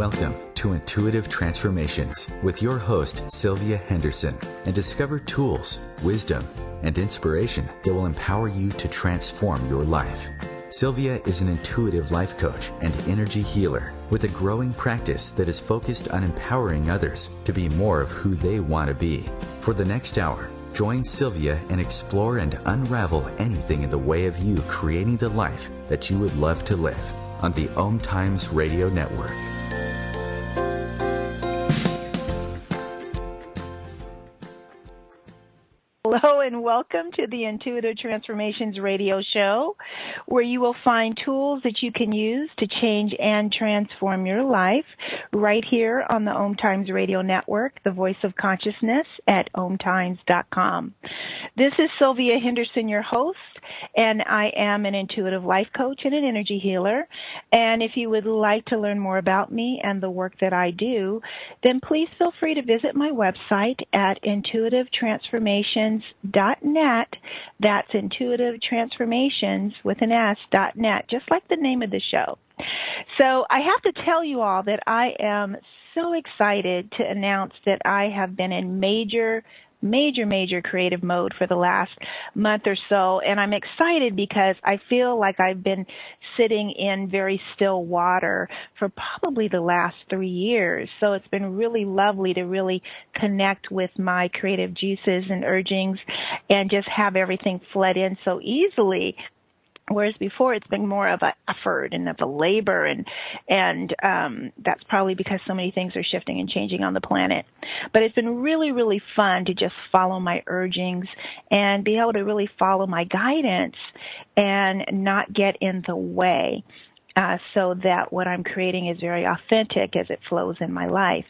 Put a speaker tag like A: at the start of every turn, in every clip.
A: Welcome to Intuitive Transformations with your host, Sylvia Henderson, and discover tools, wisdom, and inspiration that will empower you to transform your life. Sylvia is an intuitive life coach and energy healer with a growing practice that is focused on empowering others to be more of who they want to be. For the next hour, join Sylvia and explore and unravel anything in the way of you creating the life that you would love to live on the OMTimes Radio Network.
B: Hello and welcome to the Intuitive Transformations Radio Show, where you will find tools that you can use to change and transform your life right here on the OMTimes Radio Network, the voice of consciousness at OMTimes.com. This is Sylvia Henderson, your host, and I am an intuitive life coach and an energy healer. And if you would like to learn more about me and the work that I do, then please feel free to visit my website at intuitivetransformations.net. That's intuitivetransformations with an S.net, just like the name of the show. So I have to tell you all that I am so excited to announce that I have been in major creative mode for the last month or so. And I'm excited because I feel like I've been sitting in very still water for probably the last 3 years. So it's been really lovely to really connect with my creative juices and urgings and just have everything flood in so easily. Whereas before it's been more of an effort and of a labor, and that's probably because so many things are shifting and changing on the planet. But it's been really, really fun to just follow my urgings and be able to really follow my guidance and not get in the way. So that what I'm creating is very authentic as it flows in my life.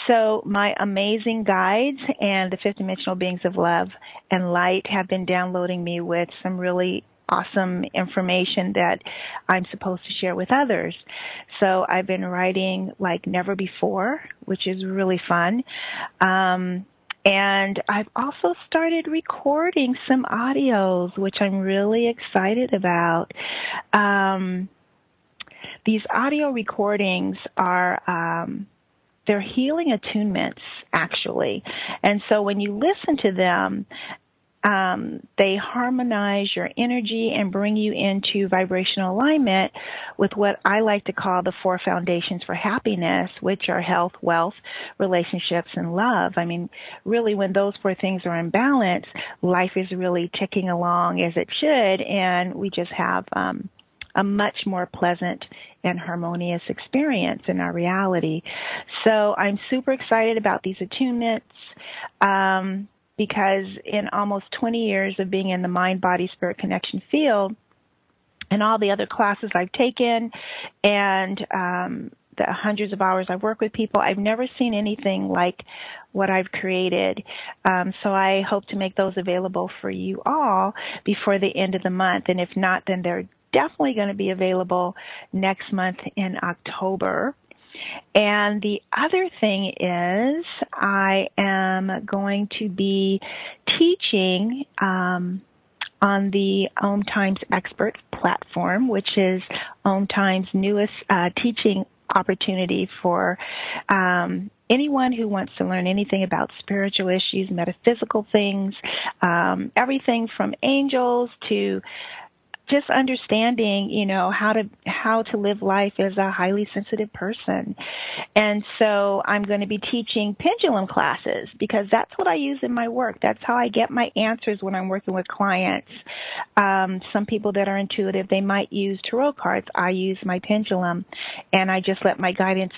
B: So my amazing guides and the fifth dimensional beings of love and light have been downloading me with some really awesome information that I'm supposed to share with others. So I've been writing like never before, which is really fun. And I've also started recording some audios, which I'm really excited about. These audio recordings are they're healing attunements, actually. And so when you listen to them, they harmonize your energy and bring you into vibrational alignment with what I like to call the 4 foundations for happiness, which are health, wealth, relationships, and love. I mean, really, when those 4 things are in balance, life is really ticking along as it should, and we just have a much more pleasant and harmonious experience in our reality. So I'm super excited about these attunements. Because in almost 20 years of being in the mind-body-spirit connection field and all the other classes I've taken and the hundreds of hours I've worked with people, I've never seen anything like what I've created. So I hope to make those available for you all before the end of the month. And if not, then they're definitely going to be available next month in October. And the other thing is I am going to be teaching on the OMTimes Expert platform, which is OMTimes' newest teaching opportunity for anyone who wants to learn anything about spiritual issues, metaphysical things, everything from angels to just understanding, you know, how to live life as a highly sensitive person. And so I'm going to be teaching pendulum classes because that's what I use in my work. That's how I get my answers when I'm working with clients. Some people that are intuitive, they might use tarot cards. I use my pendulum, and I just let my guidance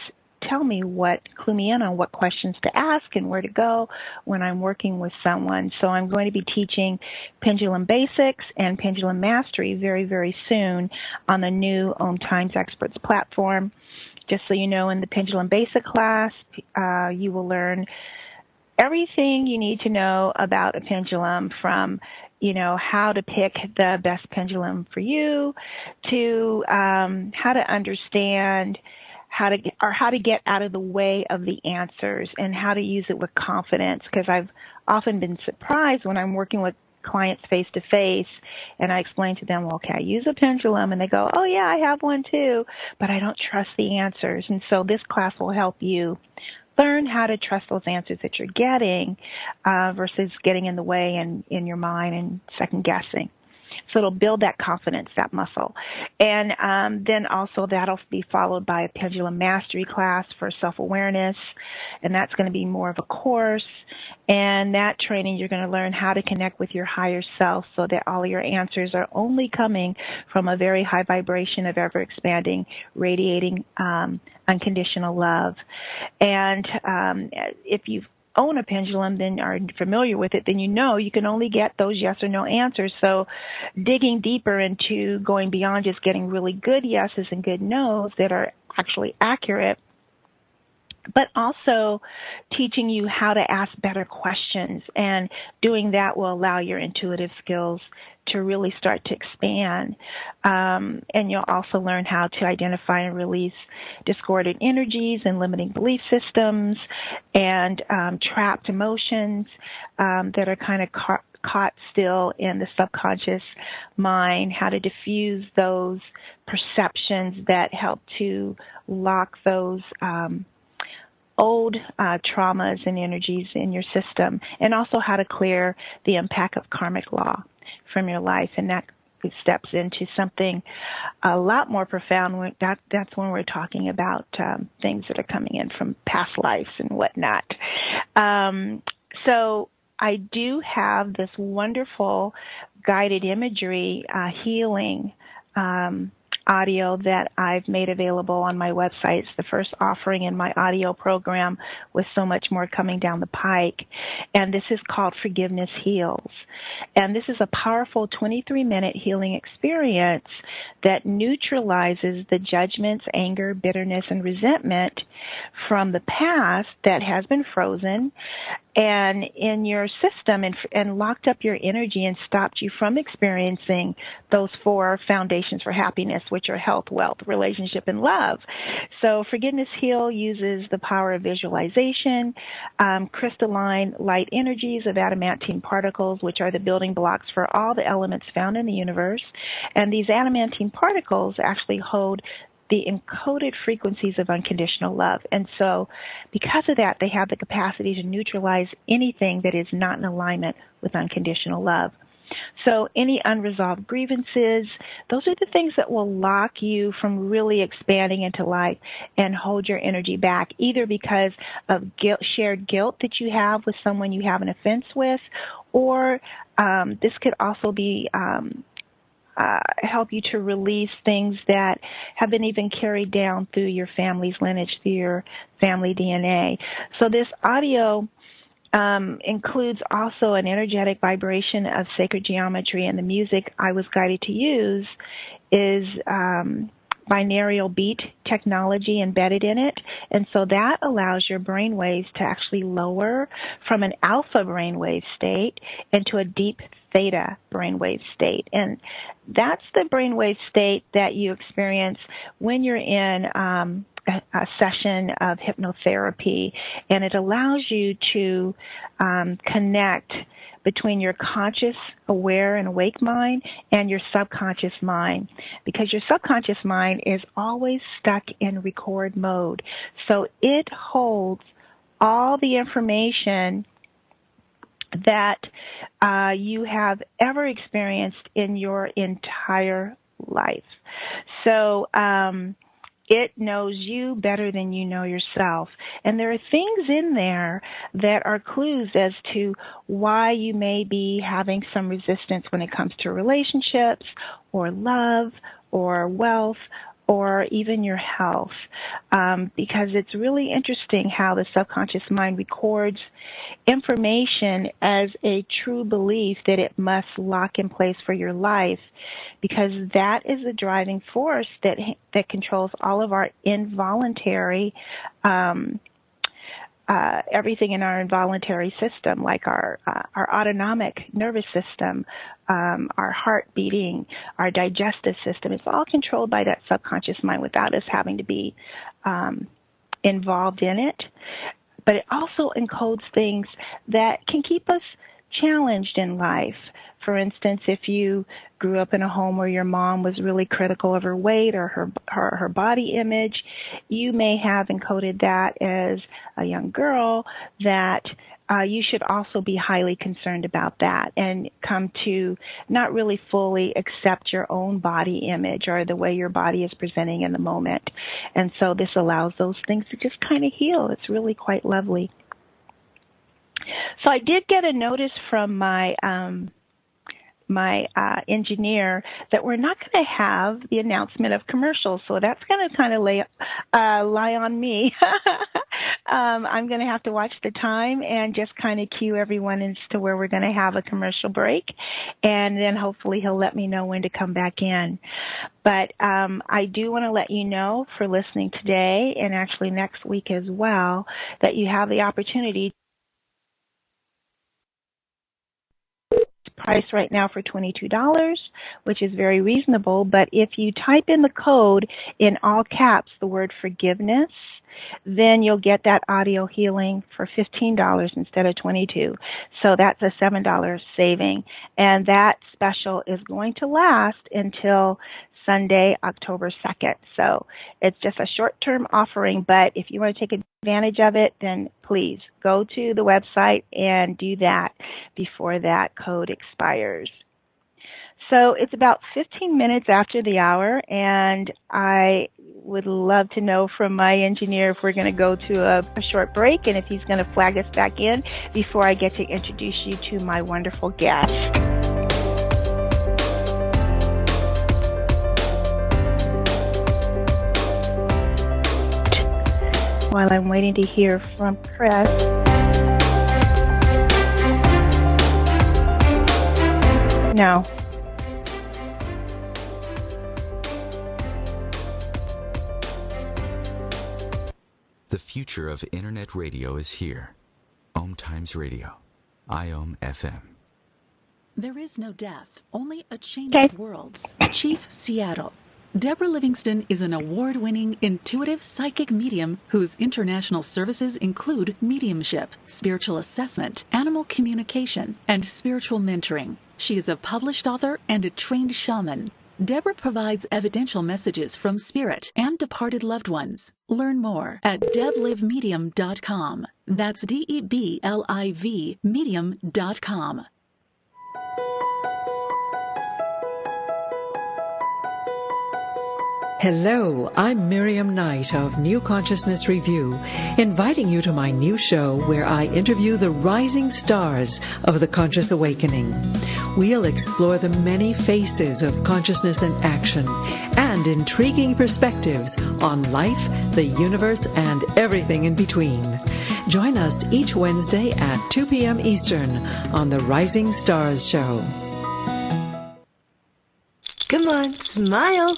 B: tell me clue me in on what questions to ask and where to go when I'm working with someone. So I'm going to be teaching Pendulum Basics and Pendulum Mastery very, very soon on the new OMTimes Experts platform. Just so you know, in the Pendulum Basic class, you will learn everything you need to know about a pendulum, from how to pick the best pendulum for you to how to understand how to get out of the way of the answers and how to use it with confidence, because I've often been surprised when I'm working with clients face-to-face, and I explain to them, well, okay, I use a pendulum, and they go, oh, yeah, I have one too, but I don't trust the answers. And so this class will help you learn how to trust those answers that you're getting versus getting in the way and in your mind and second-guessing. So it'll build that confidence, that muscle. And then also that'll be followed by a pendulum mastery class for self-awareness, and that's going to be more of a course. And that training, you're going to learn how to connect with your higher self so that all of your answers are only coming from a very high vibration of ever-expanding, radiating unconditional love. And if you've own a pendulum, then are familiar with it, then you know you can only get those yes or no answers. So digging deeper into going beyond just getting really good yeses and good nos that are actually accurate, but also teaching you how to ask better questions. And doing that will allow your intuitive skills to really start to expand. And you'll also learn how to identify and release discordant energies and limiting belief systems and trapped emotions that are kind of caught still in the subconscious mind, how to diffuse those perceptions that help to lock those old traumas and energies in your system, and also how to clear the impact of karmic law from your life. And that steps into something a lot more profound. That's when we're talking about things that are coming in from past lives and whatnot. So I do have this wonderful guided imagery healing audio that I've made available on my website. It's the first offering in my audio program, with so much more coming down the pike. And this is called Forgiveness Heals. And this is a powerful 23-minute healing experience that neutralizes the judgments, anger, bitterness, and resentment from the past that has been frozen and in your system and locked up your energy and stopped you from experiencing those 4 foundations for happiness, which are health, wealth, relationship, and love. So Forgiveness Heal uses the power of visualization, crystalline light energies of adamantine particles, which are the building blocks for all the elements found in the universe. And these adamantine particles actually hold the encoded frequencies of unconditional love. And so because of that, they have the capacity to neutralize anything that is not in alignment with unconditional love. So any unresolved grievances, those are the things that will lock you from really expanding into life and hold your energy back, either because of shared guilt that you have with someone you have an offense with, or this could also be help you to release things that have been even carried down through your family's lineage, through your family DNA. So this audio includes also an energetic vibration of sacred geometry, and the music I was guided to use is binaural beat technology embedded in it, and so that allows your brain waves to actually lower from an alpha brainwave state into a deep theta brainwave state. And that's the brainwave state that you experience when you're in a session of hypnotherapy, and it allows you to connect between your conscious, aware, and awake mind and your subconscious mind, because your subconscious mind is always stuck in record mode. So it holds all the information that you have ever experienced in your entire life. So it knows you better than you know yourself. And there are things in there that are clues as to why you may be having some resistance when it comes to relationships or love or wealth or even your health, because it's really interesting how the subconscious mind records information as a true belief that it must lock in place for your life, because that is the driving force that controls all of our involuntary everything in our involuntary system, like our autonomic nervous system, our heart beating, our digestive system. It's all controlled by that subconscious mind without us having to be involved in it. But it also encodes things that can keep us challenged in life. For instance, if you grew up in a home where your mom was really critical of her weight or her body image, you may have encoded that as a young girl that you should also be highly concerned about that and come to not really fully accept your own body image or the way your body is presenting in the moment. And so this allows those things to just kind of heal. It's really quite lovely. So I did get a notice from my engineer that we're not going to have the announcement of commercials, so that's going to kind of lie on me. I'm going to have to watch the time and just kind of cue everyone as to where we're going to have a commercial break, and then hopefully he'll let me know when to come back in. But I do want to let you know, for listening today and actually next week as well, that you have the opportunity. Price right now for $22, which is very reasonable, but if you type in the code in all caps, the word forgiveness, then you'll get that audio healing for $15 instead of $22. So that's a $7 saving, and that special is going to last until Sunday, October 2nd. So it's just a short-term offering, but if you want to take advantage of it, then please go to the website and do that before that code expires. So it's about 15 minutes after the hour, and I would love to know from my engineer if we're going to go to a short break and if he's going to flag us back in before I get to introduce you to my wonderful guest. While I'm waiting to hear from Chris. No.
A: The future of Internet radio is here. OMTimes Radio. IOM FM.
C: There is no death, only a change of worlds. Chief Seattle. Deborah Livingston is an award-winning intuitive psychic medium whose international services include mediumship, spiritual assessment, animal communication, and spiritual mentoring. She is a published author and a trained shaman. Deborah provides evidential messages from spirit and departed loved ones. Learn more at deblivemedium.com. That's DEBLIV medium.com.
D: Hello, I'm Miriam Knight of New Consciousness Review, inviting you to my new show where I interview the rising stars of the conscious awakening. We'll explore the many faces of consciousness in action and intriguing perspectives on life, the universe, and everything in between. Join us each Wednesday at 2 p.m. Eastern on the Rising Stars Show.
E: Come on, smile.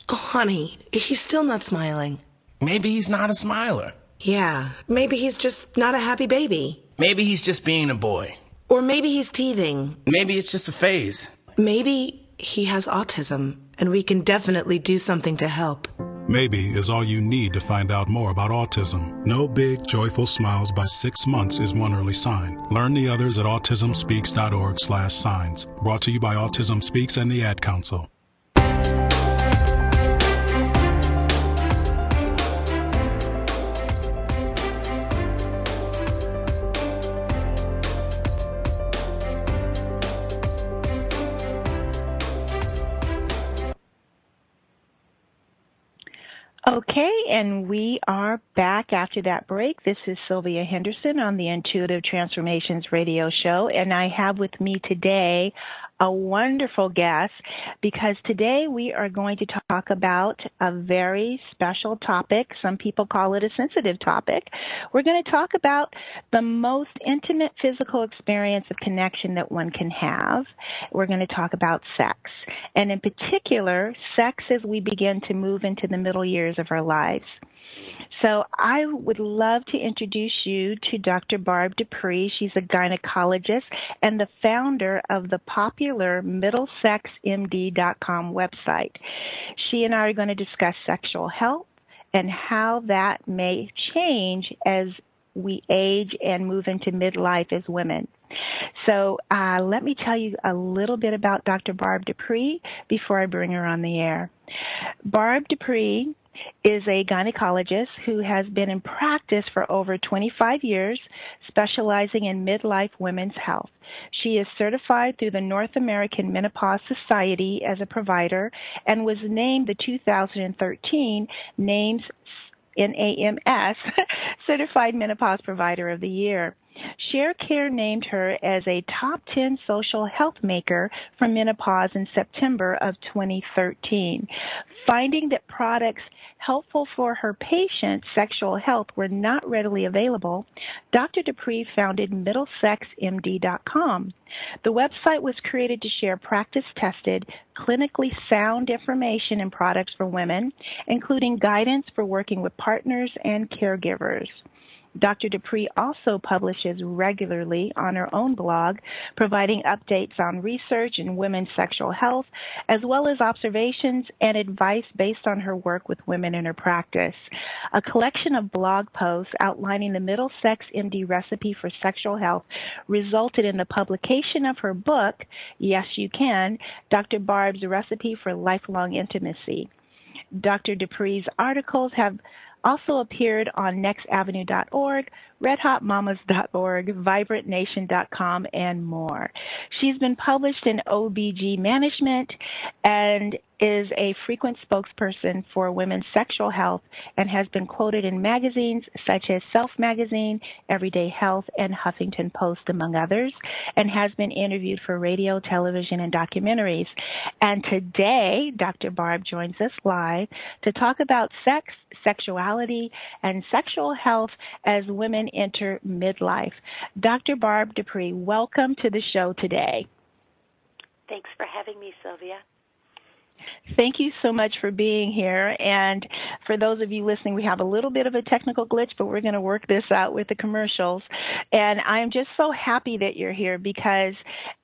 E: Oh, honey, he's still not smiling.
F: Maybe he's not a smiler.
E: Yeah, maybe he's just not a happy baby.
F: Maybe he's just being a boy.
E: Or maybe he's teething.
F: Maybe it's just a phase.
E: Maybe he has autism, and we can definitely do something to help.
G: Maybe is all you need to find out more about autism. No big, joyful smiles by 6 months is one early sign. Learn the others at autismspeaks.org/signs. Brought to you by Autism Speaks and the Ad Council.
B: Okay, and we are back after that break. This is Sylvia Henderson on the Intuitive Transformations radio show, and I have with me today a wonderful guest, because today we are going to talk about a very special topic. Some people call it a sensitive topic. We're going to talk about the most intimate physical experience of connection that one can have. We're going to talk about sex, and in particular, sex as we begin to move into the middle years of our lives. So I would love to introduce you to Dr. Barb DePree. She's a gynecologist and the founder of the popular MiddlesexMD.com website. She and I are going to discuss sexual health and how that may change as we age and move into midlife as women. So let me tell you a little bit about Dr. Barb DePree before I bring her on the air. Barb DePree is a gynecologist who has been in practice for over 25 years, specializing in midlife women's health. She is certified through the North American Menopause Society as a provider and was named the 2013 NAMS Certified Menopause Provider of the Year. Sharecare named her as a top 10 social healthmaker for menopause in September of 2013. Finding that products helpful for her patients' sexual health were not readily available, Dr. DePree founded MiddlesexMD.com. The website was created to share practice-tested, clinically sound information and products for women, including guidance for working with partners and caregivers. Dr. DePree also publishes regularly on her own blog, providing updates on research in women's sexual health, as well as observations and advice based on her work with women in her practice. A collection of blog posts outlining the MiddlesexMD recipe for sexual health resulted in the publication of her book, Yes You Can, Dr. Barb's Recipe for Lifelong Intimacy. Dr. DePree's articles have also appeared on nextavenue.org, redhotmamas.org, vibrantnation.com, and more. She's been published in OBG Management and is a frequent spokesperson for women's sexual health and has been quoted in magazines such as Self Magazine, Everyday Health, and Huffington Post, among others, and has been interviewed for radio, television, and documentaries. And today, Dr. Barb joins us live to talk about sex, sexuality, and sexual health as women enter midlife. Dr. Barb DePree, welcome to the show today.
H: Thanks for having me, Sylvia.
B: Thank you so much for being here. And for those of you listening, we have a little bit of a technical glitch, but we're going to work this out with the commercials. And I'm just so happy that you're here because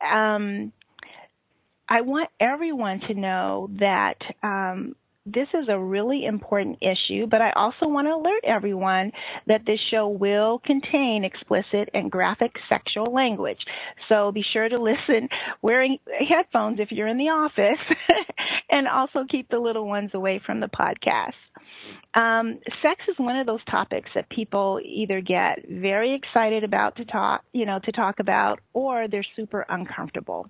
B: I want everyone to know that this is a really important issue, but I also want to alert everyone that this show will contain explicit and graphic sexual language. So be sure to listen wearing headphones if you're in the office, and also keep the little ones away from the podcast. Sex is one of those topics that people either get very excited about to talk about, or they're super uncomfortable.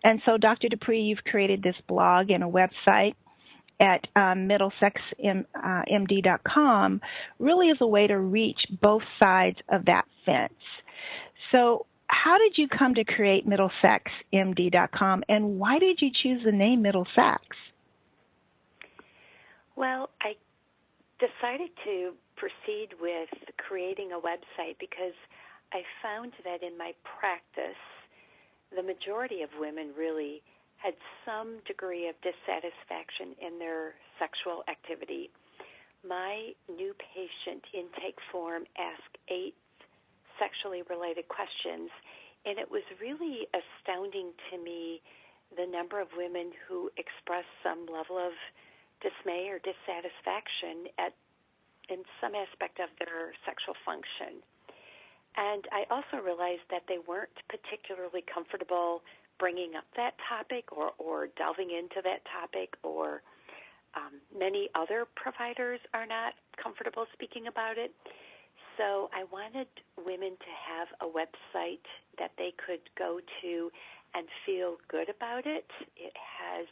B: And so, Dr. DePree, you've created this blog and a website at MiddlesexMD.com really is a way to reach both sides of that fence. So how did you come to create MiddlesexMD.com, and why did you choose the name Middlesex?
H: Well, I decided to proceed with creating a website because I found that in my practice, the majority of women really had some degree of dissatisfaction in their sexual activity. My new patient intake form asked 8 sexually related questions, and it was really astounding to me the number of women who expressed some level of dismay or dissatisfaction in some aspect of their sexual function. And I also realized that they weren't particularly comfortable bringing up that topic or delving into that topic, or many other providers are not comfortable speaking about it. So I wanted women to have a website that they could go to and feel good about it. It has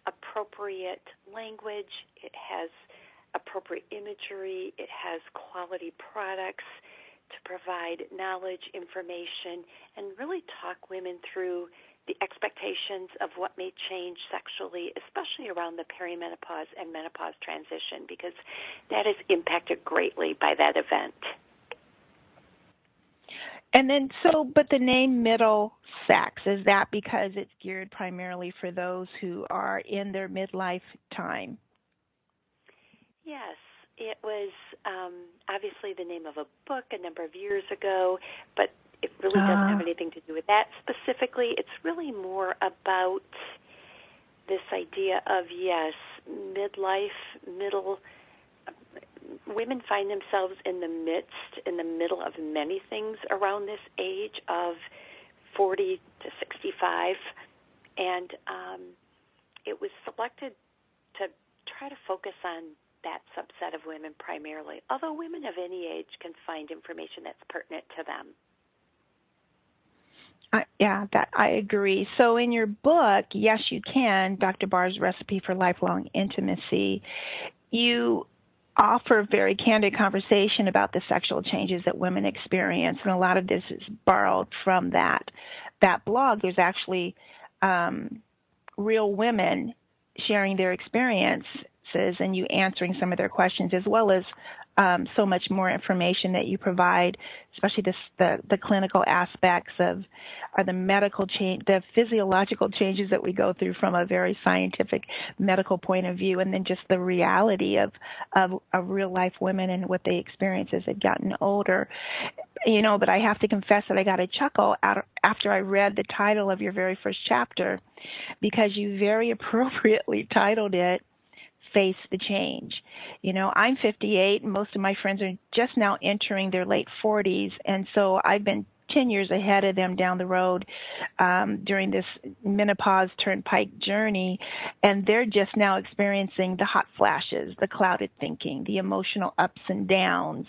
H: appropriate language. It has appropriate imagery. It has quality products to provide knowledge, information, and really talk women through the expectations of what may change sexually, especially around the perimenopause and menopause transition, because that is impacted greatly by that event.
B: And then, but the name Middlesex, is that because it's geared primarily for those who are in their midlife time?
H: Yes. It was obviously the name of a book a number of years ago, but it really doesn't have anything to do with that specifically. It's really more about this idea of, yes, midlife, women find themselves in the middle of many things around this age of 40 to 65, and it was selected to try to focus on that subset of women primarily, although women of any age can find information that's pertinent to them.
B: I agree. So in your book, Yes You Can, Dr. Barb's Recipe for Lifelong Intimacy, you offer very candid conversation about the sexual changes that women experience, and a lot of this is borrowed from that blog. There's actually real women sharing their experiences and you answering some of their questions, as well as so much more information that you provide, especially the clinical aspects of the medical change, the physiological changes that we go through from a very scientific medical point of view, and then just the reality of real life women and what they experience as they've gotten older. But I have to confess that I got a chuckle after I read the title of your very first chapter, because you very appropriately titled it Face the Change. I'm 58, and most of my friends are just now entering their late 40s, and so I've been 10 years ahead of them down the road during this menopause turnpike journey, and they're just now experiencing the hot flashes, the clouded thinking, the emotional ups and downs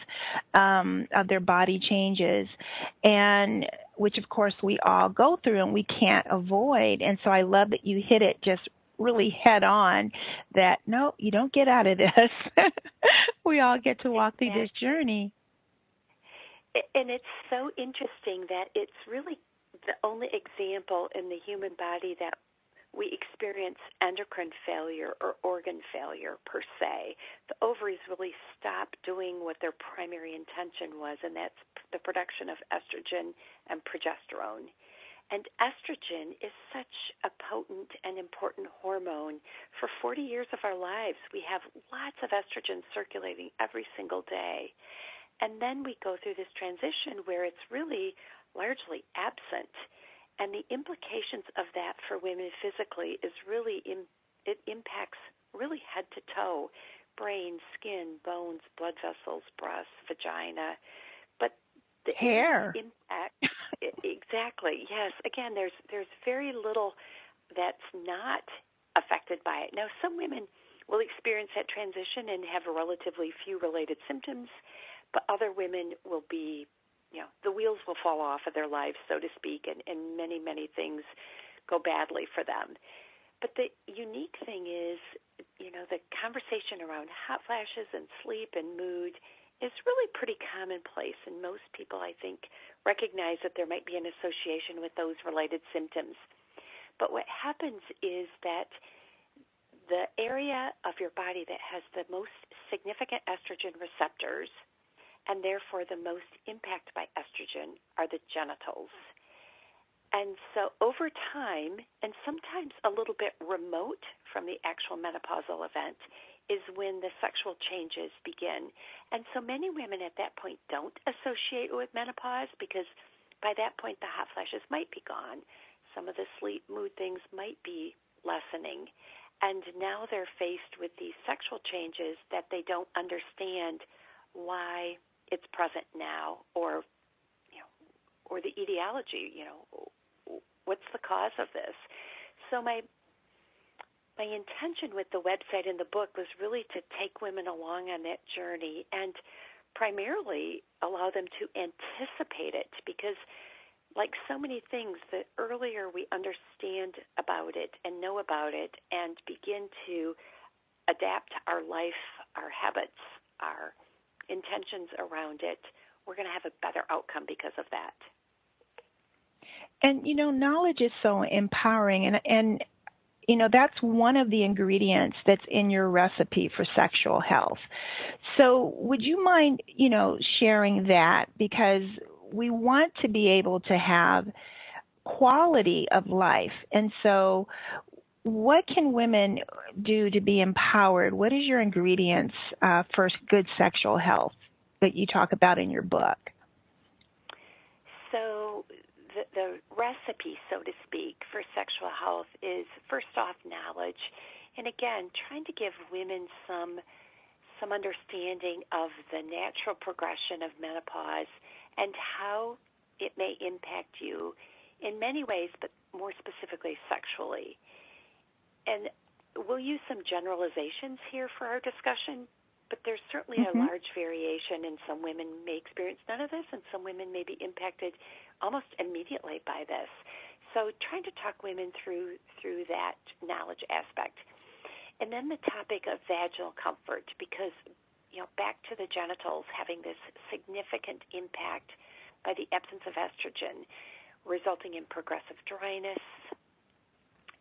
B: of their body changes, and which, of course, we all go through and we can't avoid. And so I love that you hit it just really head on, that no, you don't get out of this. We all get to walk through this journey.
H: And it's so interesting that it's really the only example in the human body that we experience endocrine failure or organ failure per se. The ovaries really stop doing what their primary intention was, and that's the production of estrogen and progesterone. And estrogen is such a potent and important hormone. For 40 years of our lives, we have lots of estrogen circulating every single day. And then we go through this transition where it's really largely absent. And the implications of that for women physically is really, it impacts really head to toe, brain, skin, bones, blood vessels, breasts, vagina. But the
B: hair
H: impact, exactly, yes. Again, there's very little that's not affected by it. Now, some women will experience that transition and have relatively few related symptoms, but other women will be, the wheels will fall off of their lives, so to speak, and many, many things go badly for them. But the unique thing is, the conversation around hot flashes and sleep and mood is really pretty commonplace, and most people, I think, recognize that there might be an association with those related symptoms. But what happens is that the area of your body that has the most significant estrogen receptors, and therefore the most impact by estrogen, are the genitals. And so over time, and sometimes a little bit remote from the actual menopausal event, is when the sexual changes begin. And so many women at that point don't associate with menopause, because by that point the hot flashes might be gone. Some of the sleep, mood things might be lessening. And now they're faced with these sexual changes that they don't understand why it's present now, or the etiology, what's the cause of this? So my intention with the website and the book was really to take women along on that journey and primarily allow them to anticipate it, because like so many things, the earlier we understand about it and know about it and begin to adapt our life, our habits, our intentions around it, we're going to have a better outcome because of that.
B: And, knowledge is so empowering, and that's one of the ingredients that's in your recipe for sexual health. So would you mind, sharing that? Because we want to be able to have quality of life. And so what can women do to be empowered? What is your ingredients for good sexual health that you talk about in your book?
H: So the recipe, so to speak, for sexual health is, first off, knowledge. And again, trying to give women some some understanding of the natural progression of menopause and how it may impact you in many ways, but more specifically sexually. And we'll use some generalizations here for our discussion, but there's certainly a large variation, and some women may experience none of this, and some women may be impacted almost immediately by this. So trying to talk women through that knowledge aspect. And then the topic of vaginal comfort, because, back to the genitals having this significant impact by the absence of estrogen, resulting in progressive dryness,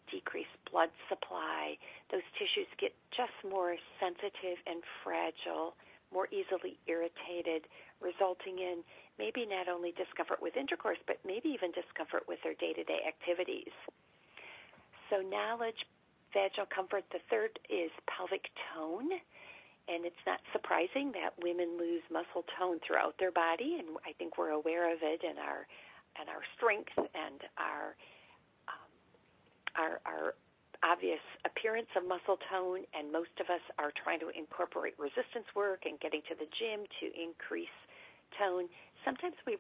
H: decreased blood supply. Those tissues get just more sensitive and fragile, more easily irritated, resulting in maybe not only discomfort with intercourse, but maybe even discomfort with their day-to-day activities. So knowledge, vaginal comfort. The third is pelvic tone. And it's not surprising that women lose muscle tone throughout their body, and I think we're aware of it in our strength and our obvious appearance of muscle tone, and most of us are trying to incorporate resistance work and getting to the gym to increase tone. Sometimes we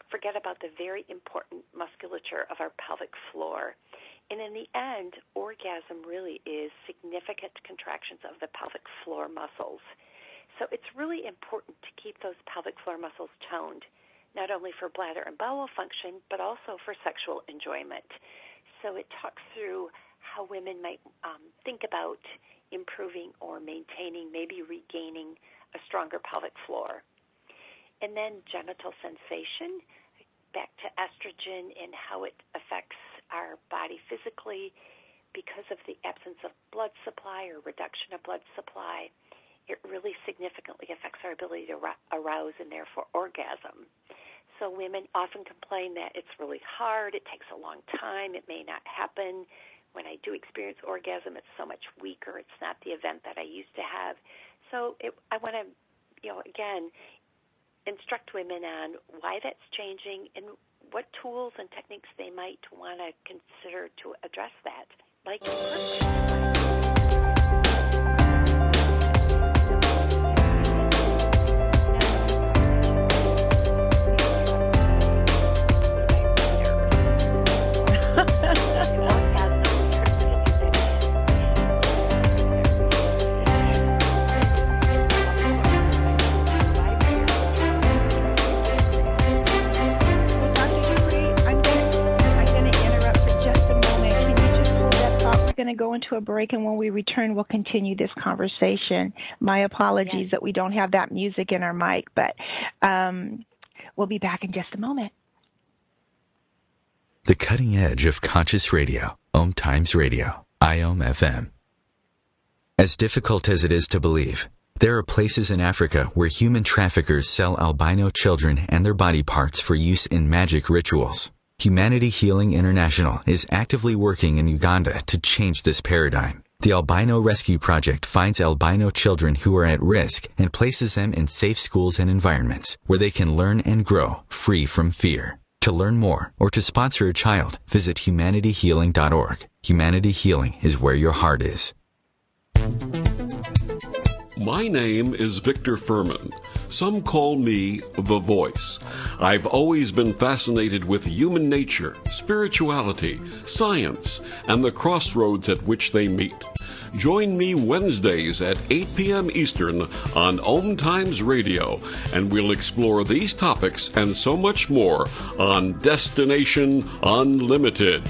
H: forget about the very important musculature of our pelvic floor. And in the end, orgasm really is significant contractions of the pelvic floor muscles. So it's really important to keep those pelvic floor muscles toned, not only for bladder and bowel function, but also for sexual enjoyment. So it talks through how women might think about improving or maintaining, maybe regaining a stronger pelvic floor. And then genital sensation, back to estrogen and how it affects our body physically because of the absence of blood supply or reduction of blood supply. It really significantly affects our ability to arouse and therefore orgasm. So women often complain that it's really hard, it takes a long time, it may not happen. When I do experience orgasm, it's so much weaker, it's not the event that I used to have. So I want to, again, instruct women on why that's changing and what tools and techniques they might want to consider to address that. Like
B: going to go into a break, and when we return, we'll continue this conversation. My apologies that we don't have that music in our mic, but we'll be back in just a moment.
A: The cutting edge of conscious radio, OMTimes Radio, IOM FM. As difficult as it is to believe, there are places in Africa where human traffickers sell albino children and their body parts for use in magic rituals. Humanity Healing International is actively working in Uganda to change this paradigm. The Albino Rescue Project finds albino children who are at risk and places them in safe schools and environments where they can learn and grow free from fear. To learn more or to sponsor a child, visit humanityhealing.org. Humanity Healing is where your heart is.
I: My name is Victor Furman. Some call me The Voice. I've always been fascinated with human nature, spirituality, science, and the crossroads at which they meet. Join me Wednesdays at 8 p.m. Eastern on OMTimes Radio, and we'll explore these topics and so much more on Destination Unlimited.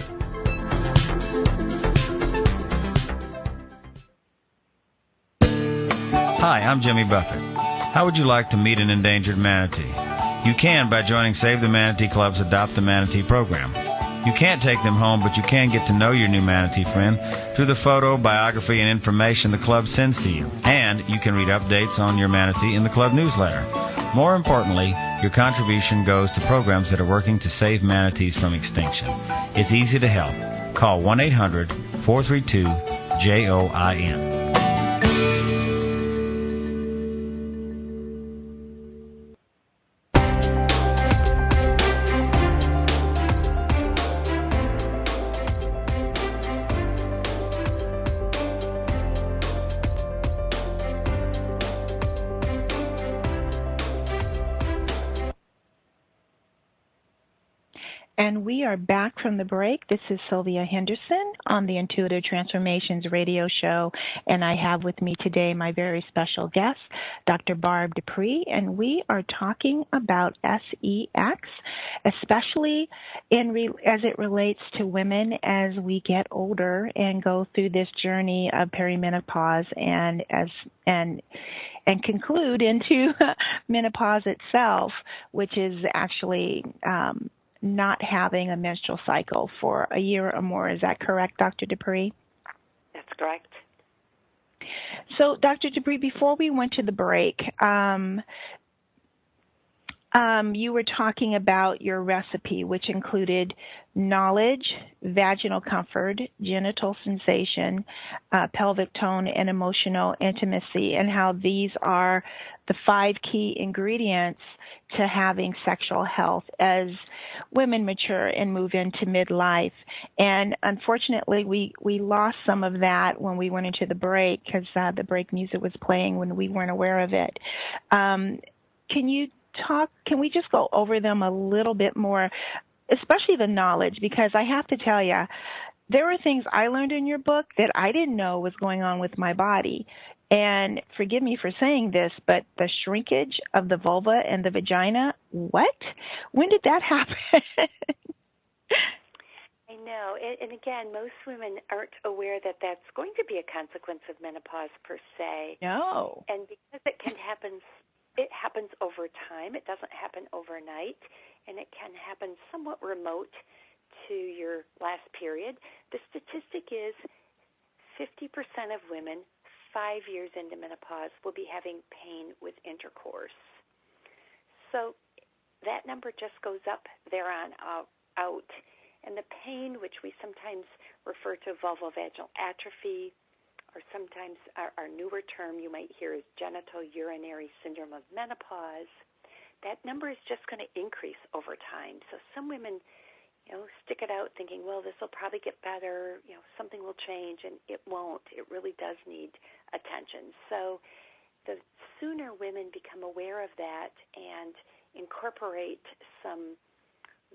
J: Hi, I'm Jimmy Buffett. How would you like to meet an endangered manatee? You can by joining Save the Manatee Club's Adopt the Manatee program. You can't take them home, but you can get to know your new manatee friend through the photo, biography, and information the club sends to you. And you can read updates on your manatee in the club newsletter. More importantly, your contribution goes to programs that are working to save manatees from extinction. It's easy to help. Call 1-800-432-JOIN.
B: And we are back from the break. This is Sylvia Henderson on the Intuitive Transformations radio show, and I have with me today my very special guest, Dr. Barb DePree, and we are talking about SEX, especially as it relates to women as we get older and go through this journey of perimenopause and conclude into menopause itself, which is actually not having a menstrual cycle for a year or more. Is that correct, Dr. DePree?
H: That's correct.
B: So, Dr. DePree, before we went to the break, you were talking about your recipe, which included knowledge, vaginal comfort, genital sensation, pelvic tone, and emotional intimacy, and how these are the 5 key ingredients to having sexual health as women mature and move into midlife. And unfortunately, we lost some of that when we went into the break because the break music was playing when we weren't aware of it. Can we just go over them a little bit more, especially the knowledge, because I have to tell you, there were things I learned in your book that I didn't know was going on with my body. And forgive me for saying this, but the shrinkage of the vulva and the vagina, what? When did that happen?
H: I know. And again, most women aren't aware that that's going to be a consequence of menopause per se.
B: No.
H: And because it happens over time. It doesn't happen overnight, and it can happen somewhat remote to your last period. The statistic is 50% of women 5 years into menopause will be having pain with intercourse. So that number just goes up there on out. And the pain, which we sometimes refer to vulvovaginal atrophy, or sometimes our newer term you might hear is genital urinary syndrome of menopause, that number is just going to increase over time. So some women, stick it out thinking, well, this will probably get better, something will change, and it won't. It really does need attention. So the sooner women become aware of that and incorporate some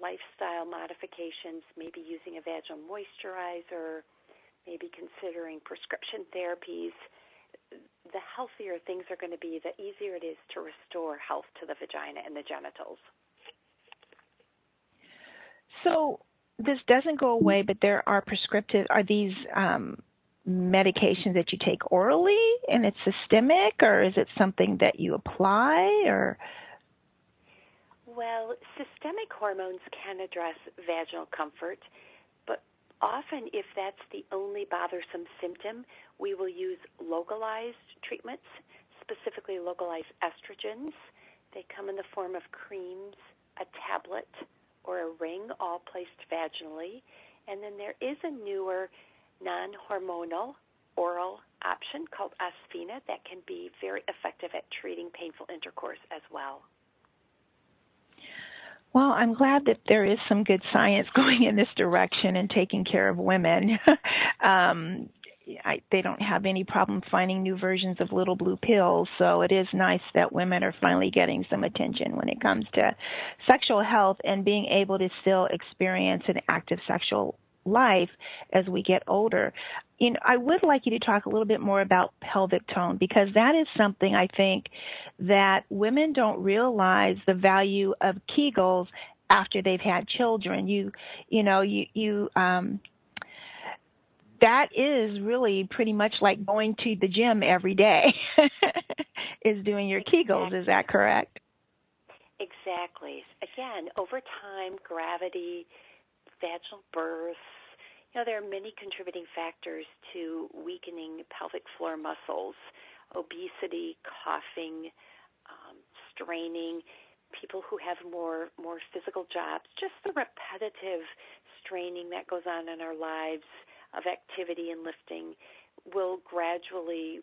H: lifestyle modifications, maybe using a vaginal moisturizer, maybe considering prescription therapies, the healthier things are going to be, the easier it is to restore health to the vagina and the genitals.
B: So this doesn't go away, but there are are these medications that you take orally and it's systemic, or is it something that you apply, or?
H: Well, systemic hormones can address vaginal comfort, but often if that's the only bothersome symptom, we will use localized treatments, specifically localized estrogens. They come in the form of creams, a tablet, or a ring, all placed vaginally. And then there is a newer non-hormonal oral option called Asphena that can be very effective at treating painful intercourse as well.
B: Well, I'm glad that there is some good science going in this direction and taking care of women. They don't have any problem finding new versions of little blue pills, so it is nice that women are finally getting some attention when it comes to sexual health and being able to still experience an active sexual life as we get older. I would like you to talk a little bit more about pelvic tone, because that is something I think that women don't realize the value of Kegels after they've had children. That is really pretty much like going to the gym every day, is doing your Kegels. Is that correct?
H: Exactly. Again, over time, gravity, vaginal birth, there are many contributing factors to weakening pelvic floor muscles, obesity, coughing, straining, people who have more physical jobs, just the repetitive straining that goes on in our lives of activity and lifting will gradually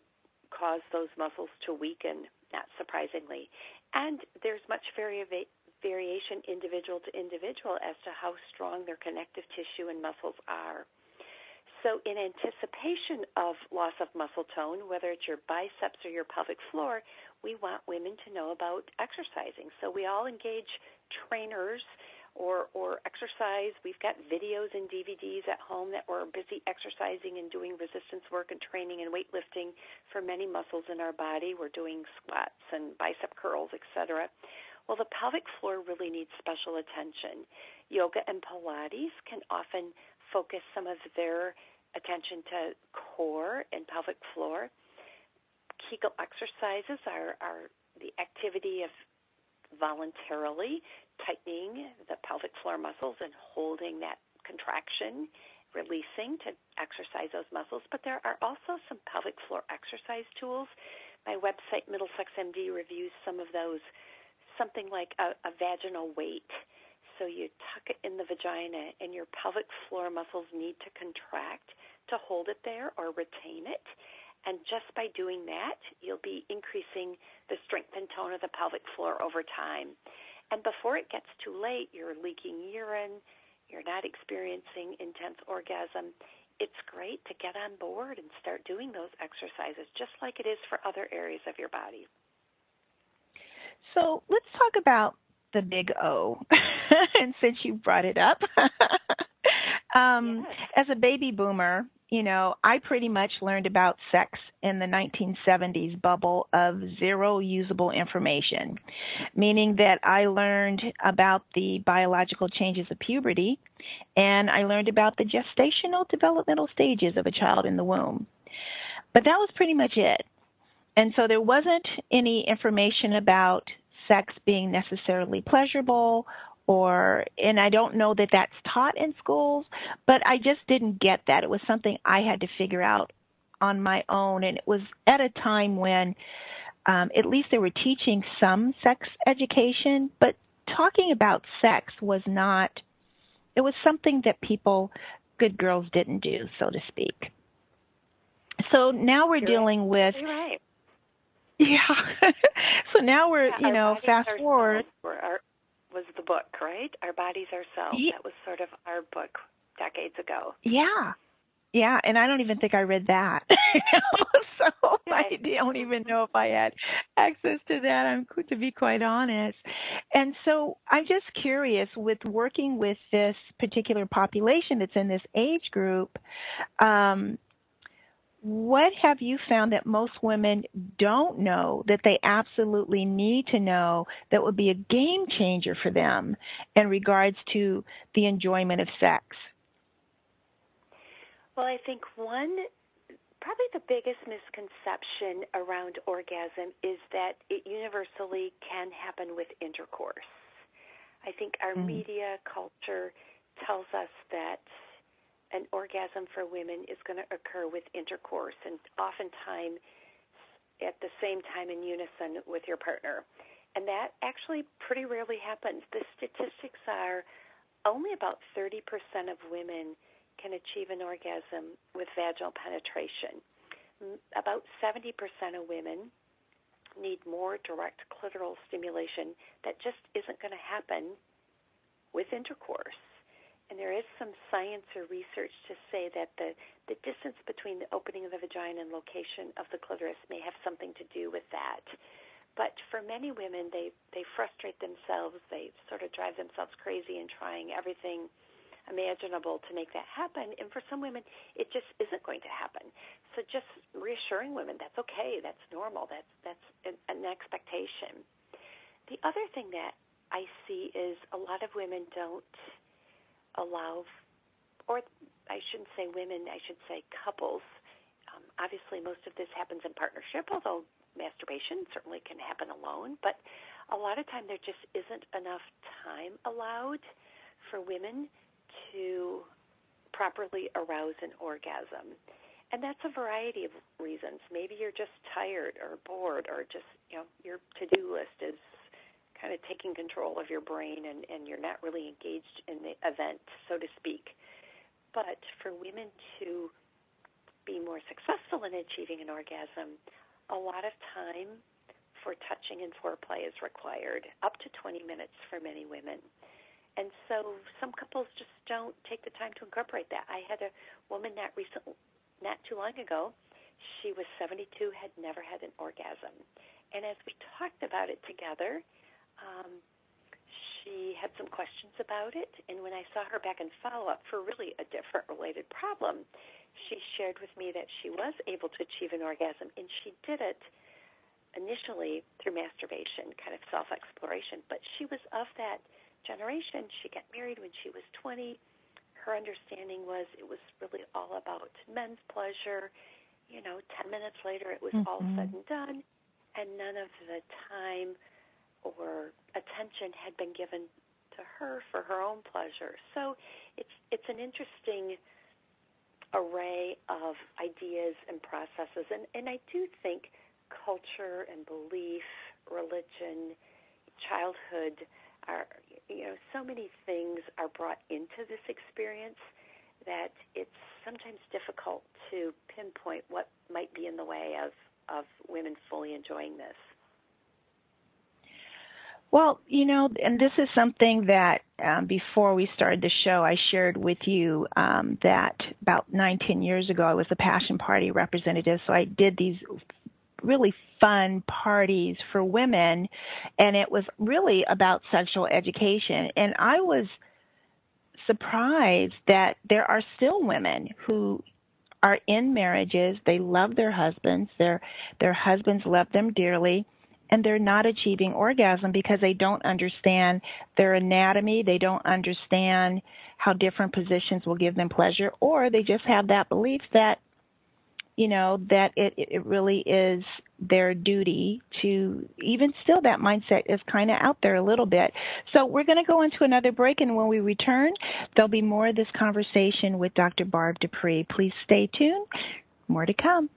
H: cause those muscles to weaken, not surprisingly. And there's much variation individual to individual as to how strong their connective tissue and muscles are. So in anticipation of loss of muscle tone, whether it's your biceps or your pelvic floor, we want women to know about exercising. So we all engage trainers or exercise. We've got videos and DVDs at home that we're busy exercising and doing resistance work and training and weightlifting for many muscles in our body. We're doing squats and bicep curls, etc. Well, the pelvic floor really needs special attention. Yoga and Pilates can often focus some of their attention to core and pelvic floor. Kegel exercises are the activity of voluntarily tightening the pelvic floor muscles and holding that contraction, releasing to exercise those muscles. But there are also some pelvic floor exercise tools. My website, MiddlesexMD, reviews some of those, something like a vaginal weight. So you tuck it in the vagina, and your pelvic floor muscles need to contract to hold it there or retain it. And just by doing that, you'll be increasing the strength and tone of the pelvic floor over time. And before it gets too late, you're leaking urine, you're not experiencing intense orgasm, it's great to get on board and start doing those exercises just like it is for other areas of your body.
B: So let's talk about the big O, and since you brought it up.
H: Yes.
B: As a baby boomer, I pretty much learned about sex in the 1970s bubble of zero usable information, meaning that I learned about the biological changes of puberty, and I learned about the gestational developmental stages of a child in the womb. But that was pretty much it. And so there wasn't any information about sex being necessarily pleasurable, and I don't know that that's taught in schools, but I just didn't get that. It was something I had to figure out on my own, and it was at a time when at least they were teaching some sex education, but talking about sex was not, it was something that good girls didn't do, so to speak. So now we're dealing with...
H: You're right.
B: Yeah. So now we're, fast forward...
H: was the book, right? Our Bodies Ourselves.
B: Yeah.
H: That was sort of our book decades ago.
B: Yeah. Yeah, and I don't even think I read that. So I don't even know if I had access to that, to be quite honest. And so I'm just curious, with working with this particular population that's in this age group, what have you found that most women don't know that they absolutely need to know that would be a game changer for them in regards to the enjoyment of sex?
H: Well, I think probably the biggest misconception around orgasm is that it universally can happen with intercourse. I think our media culture tells us that an orgasm for women is going to occur with intercourse, and oftentimes at the same time in unison with your partner. And that actually pretty rarely happens. The statistics are only about 30% of women can achieve an orgasm with vaginal penetration. About 70% of women need more direct clitoral stimulation that just isn't going to happen with intercourse. And there is some science or research to say that the distance between the opening of the vagina and location of the clitoris may have something to do with that. But for many women, they frustrate themselves. They sort of drive themselves crazy in trying everything imaginable to make that happen. And for some women, it just isn't going to happen. So just reassuring women that's okay, that's normal, that's an expectation. The other thing that I see is a lot of women don't allow, or I shouldn't say women, I should say couples. Obviously, most of this happens in partnership, although masturbation certainly can happen alone. But a lot of time there just isn't enough time allowed for women to properly arouse an orgasm. And that's a variety of reasons. Maybe you're just tired or bored, or just, your to-do list is kind of taking control of your brain, and you're not really engaged in the event, so to speak. But for women to be more successful in achieving an orgasm, a lot of time for touching and foreplay is required, up to 20 minutes for many women. And so some couples just don't take the time to incorporate that. I had a woman not too long ago. She was 72, had never had an orgasm. And as we talked about it together, she had some questions about it, and when I saw her back in follow-up for really a different related problem, she shared with me that she was able to achieve an orgasm, and she did it initially through masturbation, kind of self-exploration, but she was of that generation. She got married when she was 20. Her understanding was it was really all about men's pleasure. 10 minutes later it was all said and done, and none of the time or attention had been given to her for her own pleasure. So it's an interesting array of ideas and processes, and I do think culture and belief, religion, childhood are, so many things are brought into this experience that it's sometimes difficult to pinpoint what might be in the way of women fully enjoying this.
B: Well, and this is something that before we started the show, I shared with you that about 9-10 years ago, I was a Passion Party representative, so I did these really fun parties for women, and it was really about sexual education. And I was surprised that there are still women who are in marriages, they love their husbands, their husbands love them dearly, and they're not achieving orgasm because they don't understand their anatomy, they don't understand how different positions will give them pleasure, or they just have that belief that that it really is their duty to, even still that mindset is kind of out there a little bit. So we're going to go into another break, and when we return, there'll be more of this conversation with Dr. Barb DePree. Please stay tuned. More to come.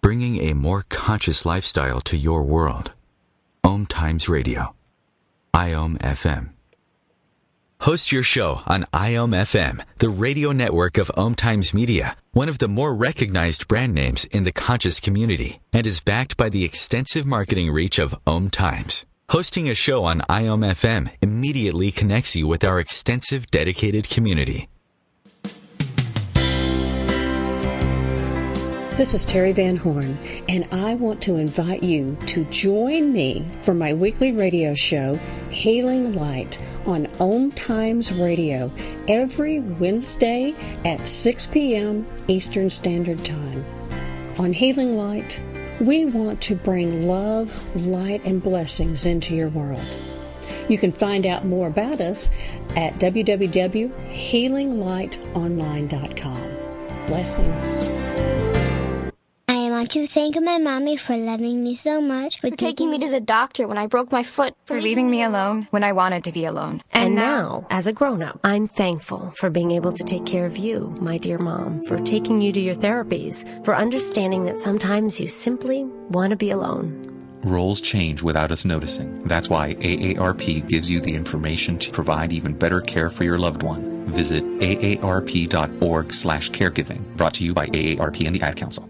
A: Bringing a more conscious lifestyle to your world. OMTimes Radio. IOM FM. Host your show on IOM FM, the radio network of OMTimes Media, one of the more recognized brand names in the conscious community, and is backed by the extensive marketing reach of OMTimes. Hosting a show on IOM FM immediately connects you with our extensive dedicated community.
K: This is Terry Van Horn, and I want to invite you to join me for my weekly radio show, Healing Light, on OMTimes Radio, every Wednesday at 6 p.m. Eastern Standard Time. On Healing Light, we want to bring love, light, and blessings into your world. You can find out more about us at www.healinglightonline.com. Blessings.
L: I want to thank my mommy for loving me so much,
M: for taking me to the doctor when I broke my foot, for leaving me alone when I wanted to be alone.
N: And now, as a grown-up, I'm thankful for being able to take care of you, my dear mom, for taking you to your therapies, for understanding that sometimes you simply want to be alone.
O: Roles change without us noticing. That's why AARP gives you the information to provide even better care for your loved one. Visit aarp.org/caregiving. Brought to you by AARP and the Ad Council.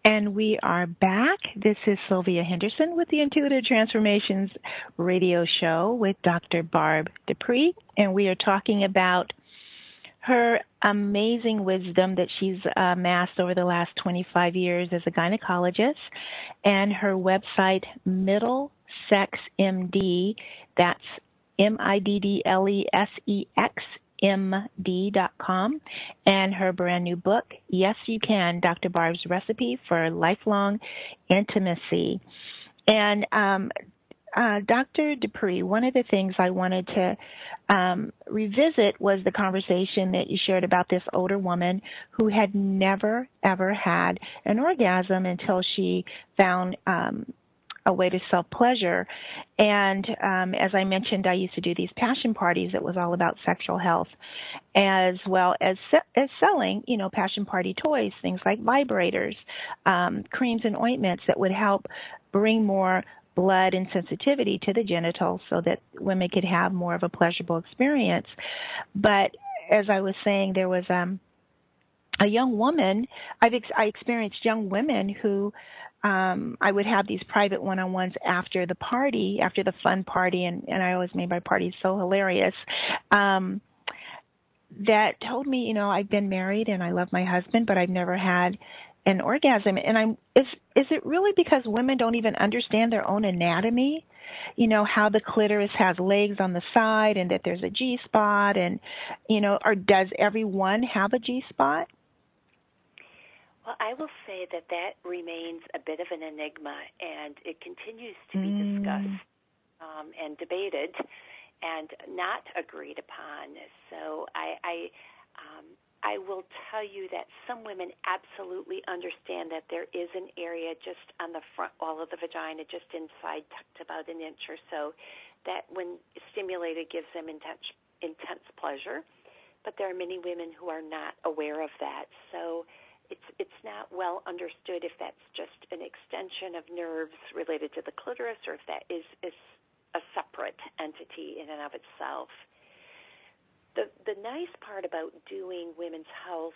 B: And we are back. This is Sylvia Henderson with the Intuitive Transformations radio show with Dr. Barb DePree, and we are talking about her amazing wisdom that she's amassed over the last 25 years as a gynecologist, and her website, MiddlesexMD, that's MiddlesexMD.com, and her brand new book, Yes You Can, Dr. Barb's Recipe for Lifelong Intimacy. And Dr. DePree, one of the things I wanted to revisit was the conversation that you shared about this older woman who had never, ever had an orgasm until she found a way to self-pleasure. And as I mentioned, I used to do these passion parties that was all about sexual health, as well as selling, passion party toys, things like vibrators, creams and ointments that would help bring more blood and sensitivity to the genitals so that women could have more of a pleasurable experience. But as I was saying, there was a young woman. I experienced young women who I would have these private one-on-ones after the party, after the fun party, and I always made my parties so hilarious, that told me, I've been married and I love my husband, but I've never had an orgasm. And is it really because women don't even understand their own anatomy? How the clitoris has legs on the side and that there's a G-spot, and, or does everyone have a G-spot?
H: Well, I will say that remains a bit of an enigma, and it continues to be discussed and debated and not agreed upon. So I will tell you that some women absolutely understand that there is an area just on the front wall of the vagina, just inside, tucked about an inch or so, that when stimulated gives them intense pleasure. But there are many women who are not aware of that. So it's not well understood if that's just an extension of nerves related to the clitoris or if that is a separate entity in and of itself. The nice part about doing women's health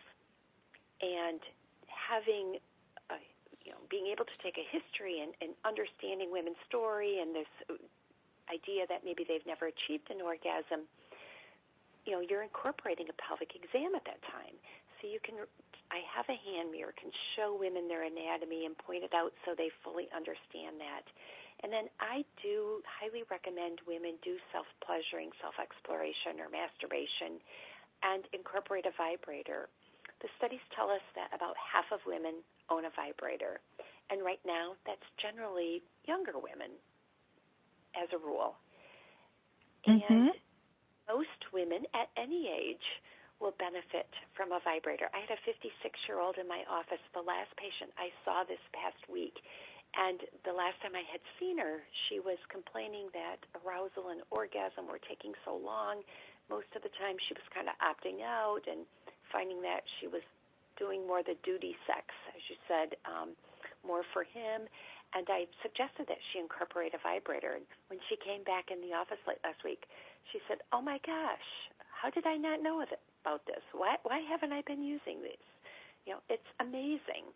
H: and having, being able to take a history and understanding women's story and this idea that maybe they've never achieved an orgasm, you're incorporating a pelvic exam at that time. So I have a hand mirror, can show women their anatomy and point it out so they fully understand that. And then I do highly recommend women do self-pleasuring, self-exploration, or masturbation and incorporate a vibrator. The studies tell us that about half of women own a vibrator. And right now, that's generally younger women as a rule. And most women at any age will benefit from a vibrator. I had a 56-year-old in my office, the last patient I saw this past week. And the last time I had seen her, she was complaining that arousal and orgasm were taking so long. Most of the time she was kind of opting out and finding that she was doing more the duty sex, as you said, more for him. And I suggested that she incorporate a vibrator. And when she came back in the office last week, she said, "Oh, my gosh, how did I not know about this? Why haven't I been using these?" It's amazing.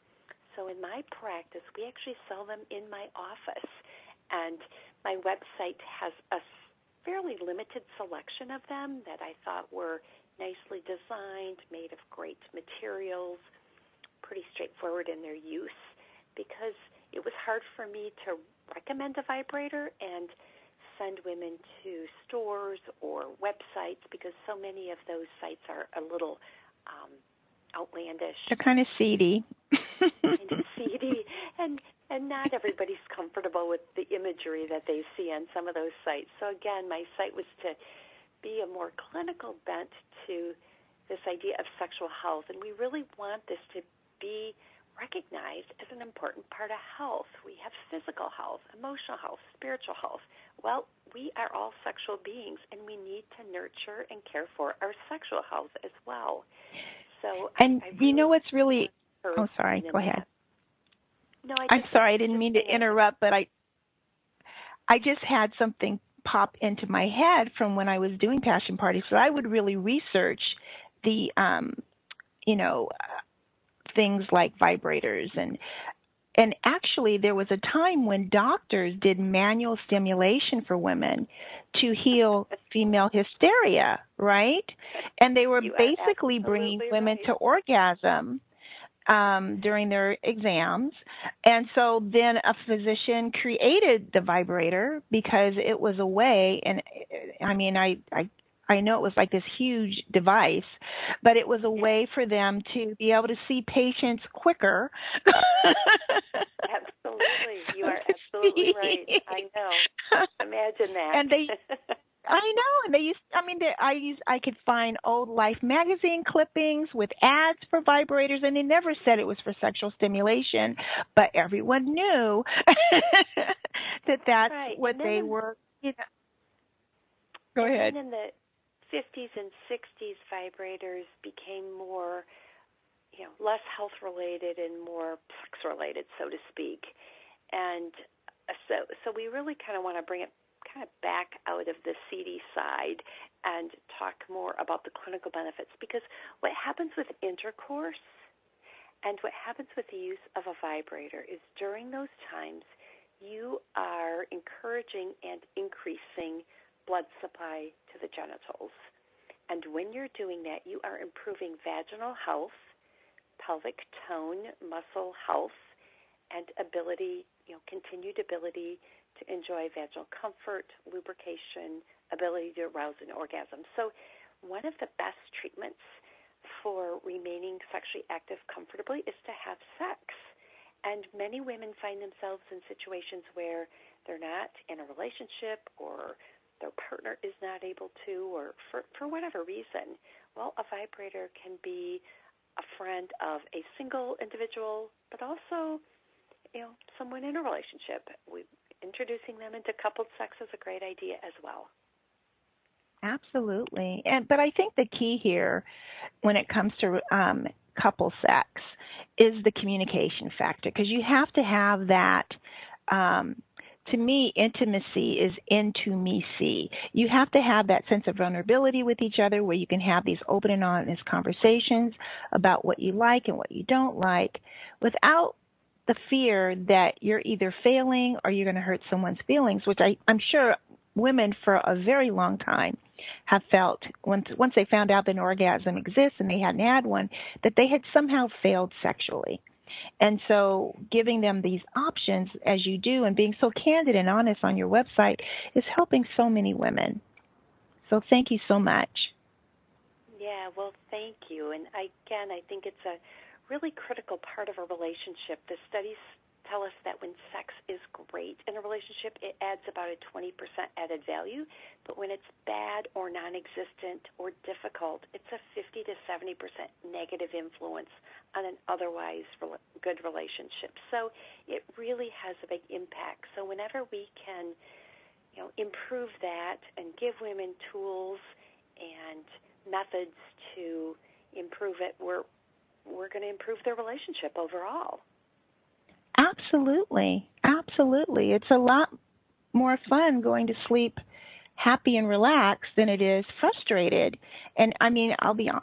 H: So in my practice, we actually sell them in my office. And my website has a fairly limited selection of them that I thought were nicely designed, made of great materials, pretty straightforward in their use, because it was hard for me to recommend a vibrator and send women to stores or websites because so many of those sites are a little outlandish.
B: They're kind of seedy.
H: Kind of seedy, and not everybody's comfortable with the imagery that they see on some of those sites. So again, my site was to be a more clinical bent to this idea of sexual health, and we really want this to be recognized as an important part of health. We have physical health, emotional health, spiritual health. Well, we are all sexual beings, and we need to nurture and care for our sexual health as well. So,
B: and what's really... Oh, sorry. Go ahead.
H: No,
B: I'm sorry. I didn't mean to interrupt, but I just had something pop into my head from when I was doing passion parties. So I would really research the, things like vibrators. And actually, there was a time when doctors did manual stimulation for women to heal female hysteria, right? And they were basically bringing women to orgasm during their exams. And so then a physician created the vibrator because it was a way, and I mean, I know it was like this huge device, but it was a way for them to be able to see patients quicker.
H: Absolutely. You are absolutely right. I know. Imagine that.
B: And I know, and I could find old Life magazine clippings with ads for vibrators, and they never said it was for sexual stimulation, but everyone knew that that's
H: right.
B: what they were. Go ahead.
H: And in the 50s and 60s, vibrators became more, less health-related and more sex-related, so to speak. And so we really kind of want to bring it kind of back out of the seedy side and talk more about the clinical benefits, because what happens with intercourse and what happens with the use of a vibrator is during those times you are encouraging and increasing blood supply to the genitals. And when you're doing that, you are improving vaginal health, pelvic tone, muscle health, and ability, continued ability to enjoy vaginal comfort, lubrication, ability to arouse an orgasm. So one of the best treatments for remaining sexually active comfortably is to have sex. And many women find themselves in situations where they're not in a relationship or their partner is not able to, or for whatever reason. Well, a vibrator can be a friend of a single individual, but also, someone in a relationship. Introducing them into coupled sex is a great idea as well.
B: Absolutely. But I think the key here when it comes to couple sex is the communication factor, because you have to have that. To me, intimacy is intimacy. You have to have that sense of vulnerability with each other where you can have these open and honest conversations about what you like and what you don't like without the fear that you're either failing or you're going to hurt someone's feelings, which I'm sure women for a very long time have felt once they found out that an orgasm exists and they hadn't had one, that they had somehow failed sexually. And so giving them these options as you do and being so candid and honest on your website is helping so many women. So thank you so much.
H: Yeah, well, thank you. And I think it's a really critical part of a relationship. The studies tell us that when sex is great in a relationship, it adds about a 20% added value. But when it's bad or non-existent or difficult, it's a 50 to 70% negative influence on an otherwise good relationship. So it really has a big impact. So whenever we can, improve that and give women tools and methods to improve it, we're going to improve their relationship overall.
B: Absolutely. Absolutely. It's a lot more fun going to sleep happy and relaxed than it is frustrated. And I mean, I don't know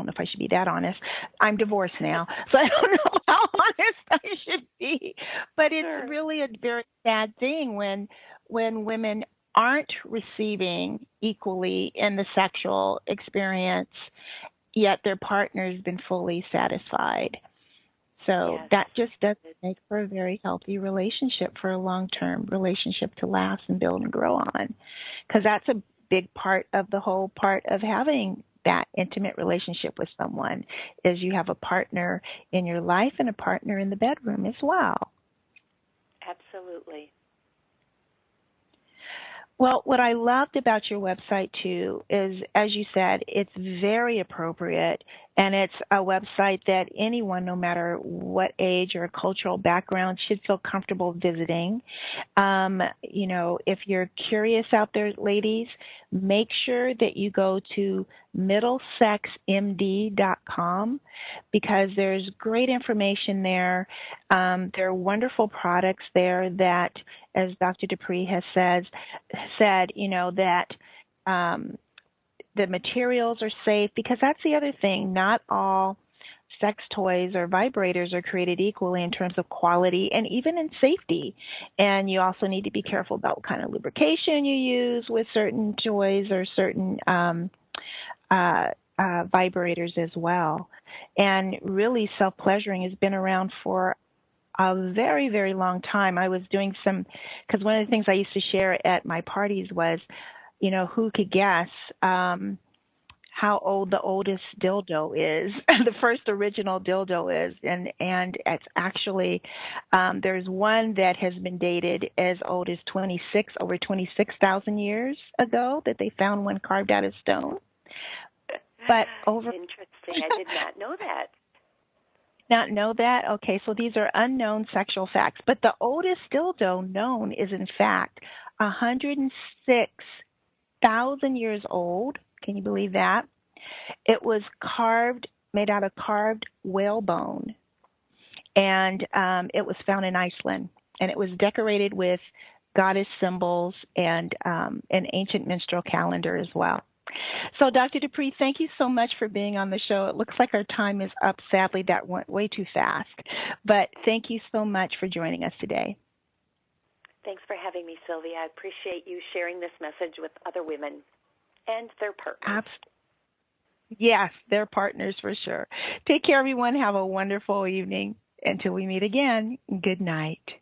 B: if I should be that honest. I'm divorced now, so I don't know how honest I should be. But it's really a very sad thing when women aren't receiving equally in the sexual experience, yet their partner's been fully satisfied. So that just doesn't make for a very healthy relationship, for a long-term relationship to last and build and grow on. Because that's a big part of the whole part of having that intimate relationship with someone, is you have a partner in your life and a partner in the bedroom as well.
H: Absolutely.
B: Well, what I loved about your website, too, is, as you said, it's very appropriate, and it's a website that anyone, no matter what age or cultural background, should feel comfortable visiting. If you're curious out there, ladies, make sure that you go to MiddlesexMD.com, because there's great information there. There are wonderful products there that, as Dr. DePree has said, that the materials are safe, because that's the other thing. Not all sex toys or vibrators are created equally in terms of quality and even in safety. And you also need to be careful about what kind of lubrication you use with certain toys or certain vibrators as well. And really, self-pleasuring has been around for a very, very long time. I was doing because one of the things I used to share at my parties was, who could guess how old the oldest dildo is, the first original dildo is. And it's actually, there's one that has been dated as old as over 26,000 years ago, that they found one carved out of stone. But
H: Interesting. I did not know that.
B: not know that? Okay, so these are unknown sexual facts. But the oldest dildo known is, in fact, 106,000 years old. Can you believe that? It was made out of carved whalebone, and it was found in Iceland. And it was decorated with goddess symbols and an ancient menstrual calendar as well. So, Dr. DePree, thank you so much for being on the show. It looks like our time is up. Sadly, that went way too fast. But thank you so much for joining us today.
H: Thanks for having me, Sylvia. I appreciate you sharing this message with other women and their partners.
B: Yes, their partners for sure. Take care, everyone. Have a wonderful evening. Until we meet again, good night.